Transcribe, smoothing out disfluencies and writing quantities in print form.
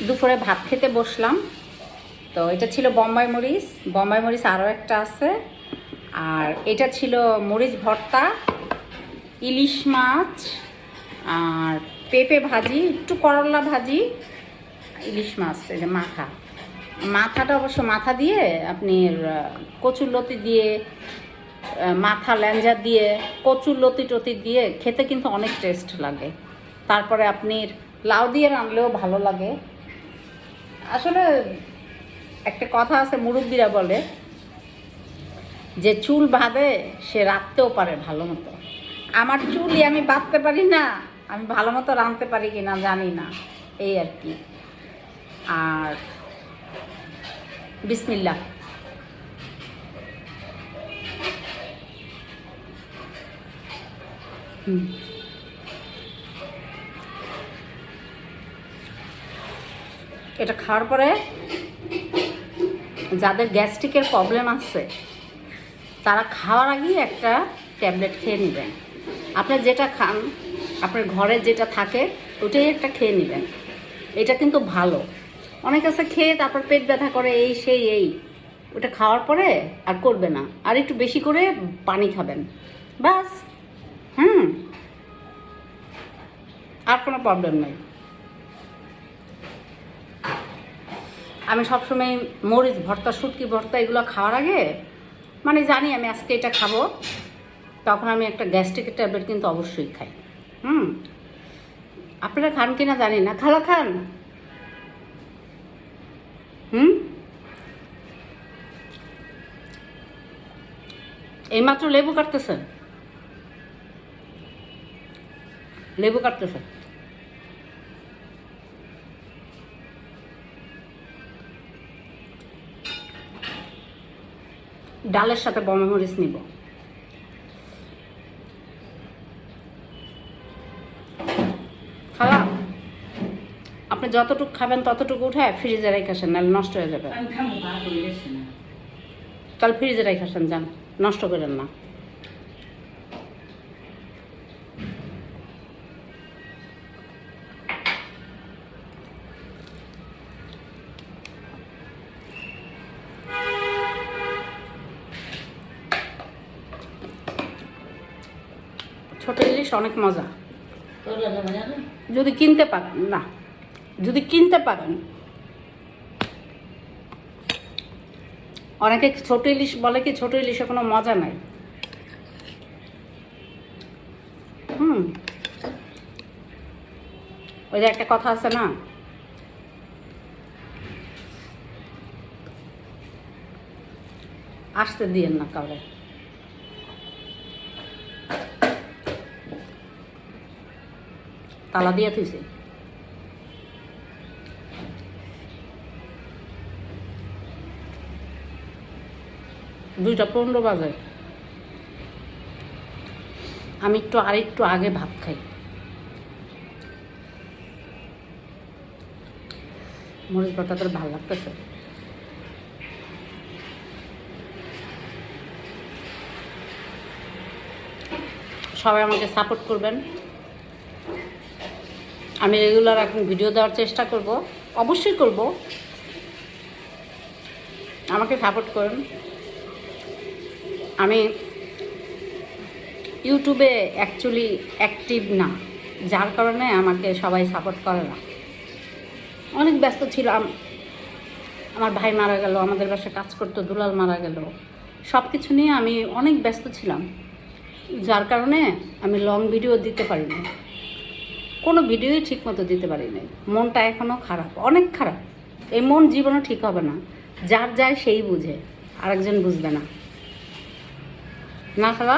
দুপুরে ভাত খেতে বসলাম। তো এটা ছিল বোম্বাই মরিচ আরও একটা আছে। আর এটা ছিল মরিচ ভর্তা, ইলিশ মাছ, আর পেঁপে ভাজি, একটু করলা ভাজি, ইলিশ মাছ, এই যে মাথাটা অবশ্য মাথা দিয়ে আপনি কচুরলতি দিয়ে, মাথা ল্যাঞ্জা দিয়ে, কচুরলতি টতি দিয়ে খেতে কিন্তু অনেক টেস্ট লাগে। তারপরে আপনি লাউ দিয়ে রানলেও ভালো লাগে। আসলে একটা কথা আছে, মুরব্বীরা বলে যে চুল বাঁধে সে রাঁধতেও পারে ভালো মতো। আমার চুলই আমি বাঁধতে পারি না, আমি ভালো মতো রাঁধতে পারি কি না জানি না, এই আর কি। আর বিসমিল্লাহ। এটা খাওয়ার পরে যাদের গ্যাস্ট্রিকের প্রবলেম আছে তারা খাওয়ার আগেই একটা ট্যাবলেট খেয়ে নেবেন। আপনার যেটা খান, আপনার ঘরে যেটা থাকে ওটাই একটা খেয়ে নেবেন। এটা কিন্তু ভালো। অনেক আছে খেয়ে তারপর পেট ব্যথা করে, এই সেই এই, ওটা খাওয়ার পরে আর করবে না। আর একটু বেশি করে পানি খাবেন, বাস। আর কোনো প্রবলেম নেই। আমি সবসময় মরিচ ভর্তা, শুটকি ভর্তা এগুলো খাওয়ার আগে মানে জানি আমি আজকে এটা খাবো, তখন আমি একটা গ্যাস্ট্রিকের ট্যাবলেট কিন্তু অবশ্যই খাই। আপনারা খান কিনা জানি না, খালা খান? এইমাত্র লেবু কাটতেছেন, ডালের সাথে বোম্বাই মরিচ নিব। খালা, আপনি যতটুকু খাবেন ততটুকু উঠায় ফ্রিজে রেখে আসেন, নাহলে নষ্ট হয়ে যাবে। কাল ফ্রিজে রেখে আসেন, যান, নষ্ট করেন না। ছোট ইলিশ অনেক মজা, যদি কিনতে পারেন। না, যদি কিনতে পারেন। অনেকে ছোট ইলিশ বলে কি ছোট ইলিশে কোনো মজা নাই। ওই যে একটা কথা আছে না, আসতে দিয়েন না কাউরে। তালা দিয়ে থুইছে। 2:15 বাজে। আমি আরেকটু আগে ভাত খাই। মরিচ ভর্তাটা ভালো লাগতেছে। সবাই আমাকে সাপোর্ট করবেন। আমি রেগুলার এখন ভিডিও দেওয়ার চেষ্টা করব, অবশ্যই করব। আমাকে সাপোর্ট করুন। আমি ইউটিউবে অ্যাকচুয়ালি অ্যাক্টিভ না, যার কারণে আমাকে সবাই সাপোর্ট করে না। অনেক ব্যস্ত ছিলাম, আমার ভাই মারা গেল, আমাদের বাসায় কাজ করতো, দুলাল মারা গেল, সব কিছু নিয়ে আমি অনেক ব্যস্ত ছিলাম, যার কারণে আমি লং ভিডিও দিতে পারি না, কোনো ভিডিওই ঠিক মতো দিতে পারি না। মনটা এখনও খারাপ, অনেক খারাপ। এই মন জীবনও ঠিক হবে না, যার যায় সেই বুঝে, আরেকজন বুঝবে না। না খালা?